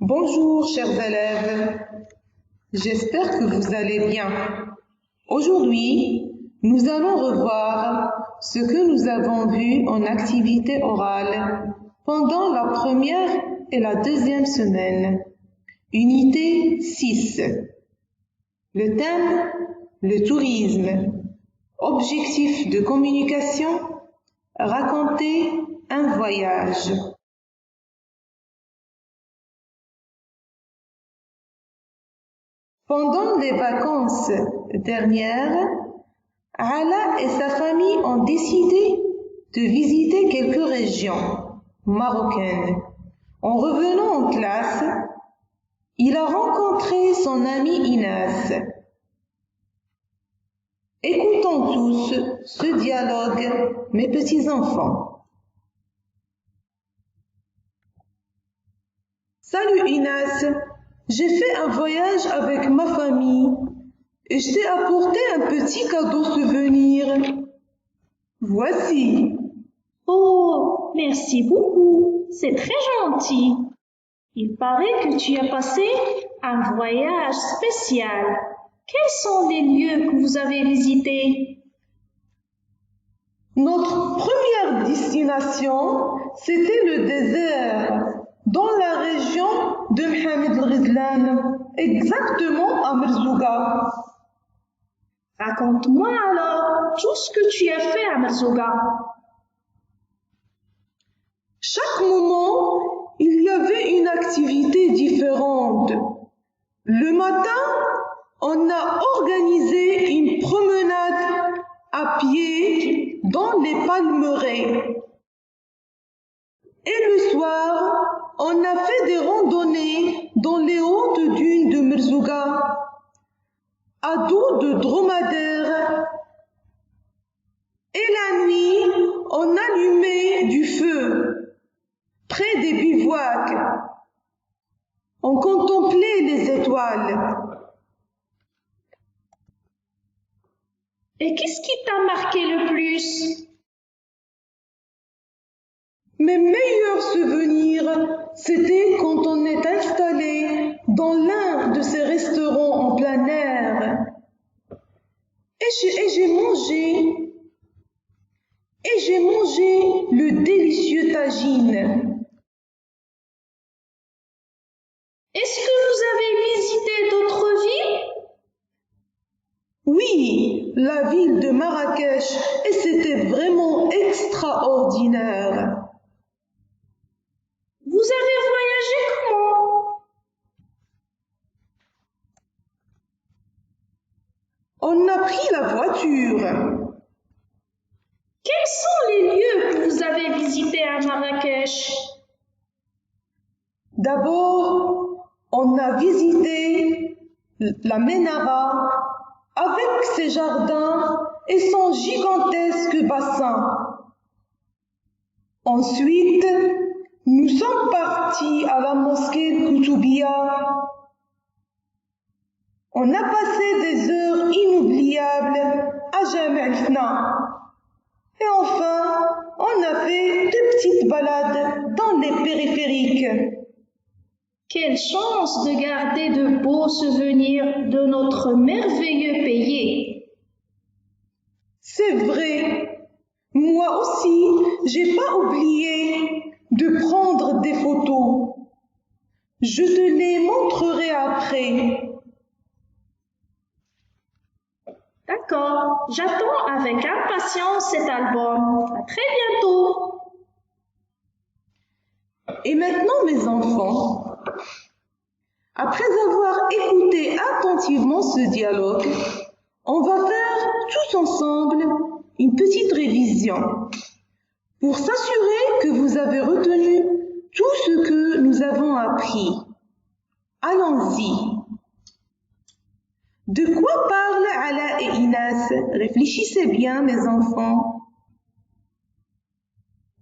Bonjour chers élèves, j'espère que vous allez bien. Aujourd'hui, nous allons revoir ce que nous avons vu en activité orale pendant la première et la deuxième semaine. Unité 6. Le thème, le tourisme. Objectif de communication, raconter un voyage. Pendant les vacances dernières, Ala et sa famille ont décidé de visiter quelques régions marocaines. En revenant en classe, il a rencontré son ami Inas. Écoutons tous ce dialogue, mes petits enfants. Salut Inas, j'ai fait un voyage avec ma famille et je t'ai apporté un petit cadeau souvenir. Voici. Oh, merci beaucoup, c'est très gentil. Il paraît que tu as passé un voyage spécial. Quels sont les lieux que vous avez visités? Notre première destination, c'était le désert, dans la région de Mohamed El-Ghazlan, exactement à Merzouga. Raconte-moi alors tout ce que tu as fait à Merzouga. Chaque moment, il y avait une activité différente. Le matin, on a organisé une promenade à pied dans les palmeraies. Et le soir, on a fait des randonnées dans les hautes dunes de Merzouga, à dos de dromadaire. Et la nuit, on allumait du feu près des bivouacs. On contemplait les étoiles. Et qu'est-ce qui t'a marqué le plus? Mes meilleurs souvenirs, c'était quand on est installé dans l'un de ces restaurants en plein air. Et j'ai mangé le délicieux tagine. Est-ce que vous avez visité d'autres villes? Oui, la ville de Marrakech, et c'était vraiment extraordinaire. Vous avez voyagé comment? On a pris la voiture. Quels sont les lieux que vous avez visités à Marrakech? D'abord, on a visité la Ménara avec ses jardins et son gigantesque bassin. Ensuite, nous sommes partis à la mosquée de Koutoubia. On a passé des heures inoubliables à Jam' el-Fna. Et enfin, on a fait de petites balades dans les périphériques. Quelle chance de garder de beaux souvenirs de notre merveilleux pays. C'est vrai. Moi aussi, j'ai pas oublié de prendre des photos. Je te les montrerai après. D'accord, j'attends avec impatience cet album. À très bientôt. Et maintenant, mes enfants, après avoir écouté attentivement ce dialogue, on va faire tous ensemble une petite révision pour s'assurer que vous avez retenu tout ce que nous avons appris. Allons-y. De quoi parlent Ala et Inas? Réfléchissez bien, mes enfants.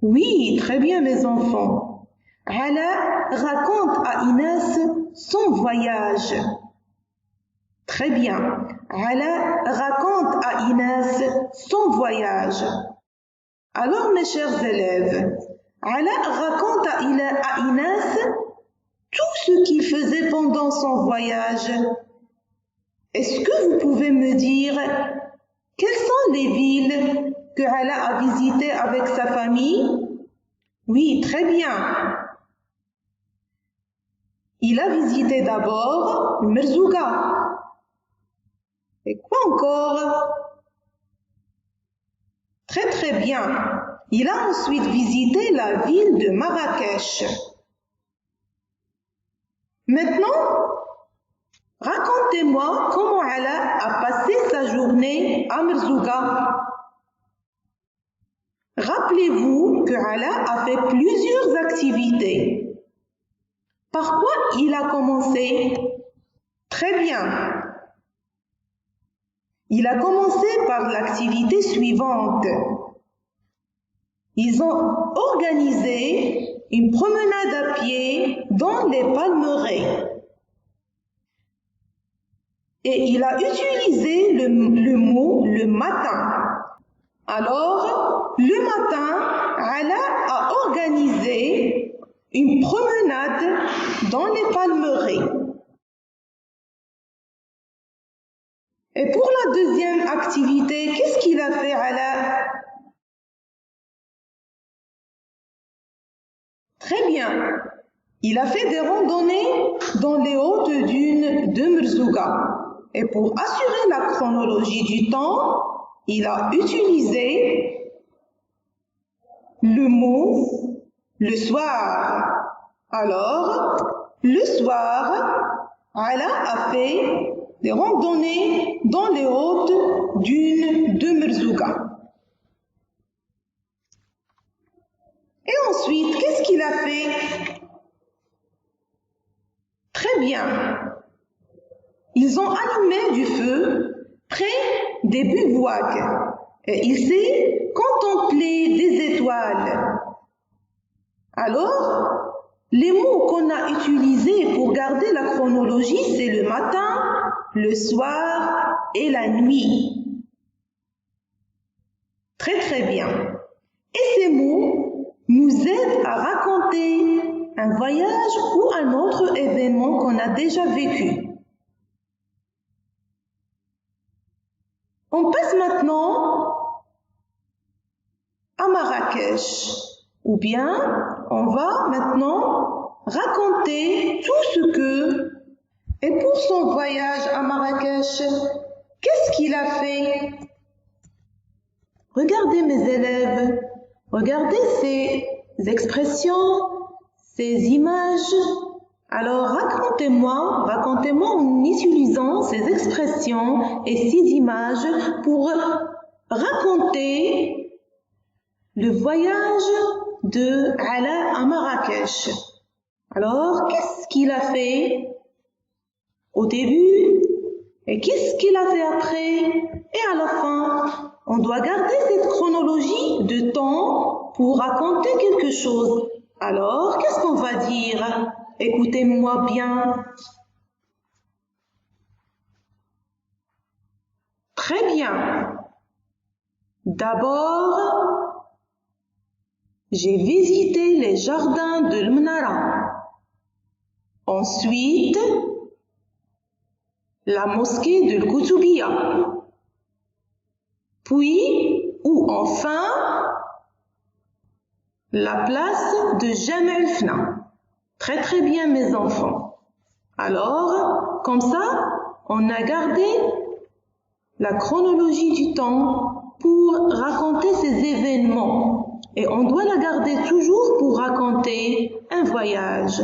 Oui, très bien, mes enfants. Ala raconte à Inas son voyage. Très bien. Ala raconte à Inas son voyage. Alors, mes chers élèves, Ala raconte à Inas tout ce qu'il faisait pendant son voyage? Est-ce que vous pouvez me dire quelles sont les villes que Ala a visitées avec sa famille? Oui, très bien. Il a visité d'abord Merzouga. Et quoi encore? Très très bien. Il a ensuite visité la ville de Marrakech. Maintenant, racontez-moi comment Ala a passé sa journée à Merzouga. Rappelez-vous que Ala a fait plusieurs activités. Par quoi il a commencé? Très bien. Il a commencé par l'activité suivante. Ils ont organisé une promenade à pied dans les palmeraies. Et il a utilisé le mot le matin. Alors, le matin, Ala a organisé une promenade dans les palmeraies. Et pour la deuxième activité, qu'est-ce qu'il a fait, Ala? Très bien. Il a fait des randonnées dans les hautes dunes de Merzouga. Et pour assurer la chronologie du temps, il a utilisé le mot le soir. Alors, le soir, Ala a fait des randonnées dans les hautes dunes de Merzouga. Et ensuite, qu'est-ce qu'il a fait? Très bien. Ils ont allumé du feu près des bivouacs et il s'est contemplé des étoiles. Alors, les mots qu'on a utilisés pour garder la chronologie, c'est le matin, le soir et la nuit. Très très bien. Et ces mots nous aident à raconter un voyage ou un autre événement qu'on a déjà vécu. On passe maintenant à Marrakech. Ou bien, on va maintenant raconter tout ce que... Et pour son voyage à Marrakech, qu'est-ce qu'il a fait? Regardez mes élèves, regardez ces expressions, ces images. Alors racontez-moi en utilisant ces expressions et ces images pour raconter le voyage de Ala à Marrakech. Alors, qu'est-ce qu'il a fait au début et qu'est-ce qu'il a fait après et à la fin? On doit garder cette chronologie de temps pour raconter quelque chose. Alors, qu'est-ce qu'on va dire? Écoutez-moi bien. Très bien. D'abord, j'ai visité les jardins de l'Mnara. Ensuite, la mosquée de l'Koutoubia. Puis, ou enfin, la place de Jam' el-Fna. Très très bien mes enfants. Alors, comme ça, on a gardé la chronologie du temps pour raconter ces événements. Et on doit la garder toujours pour raconter un voyage.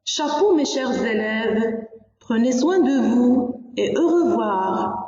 Chapeau mes chers élèves, prenez soin de vous et au revoir.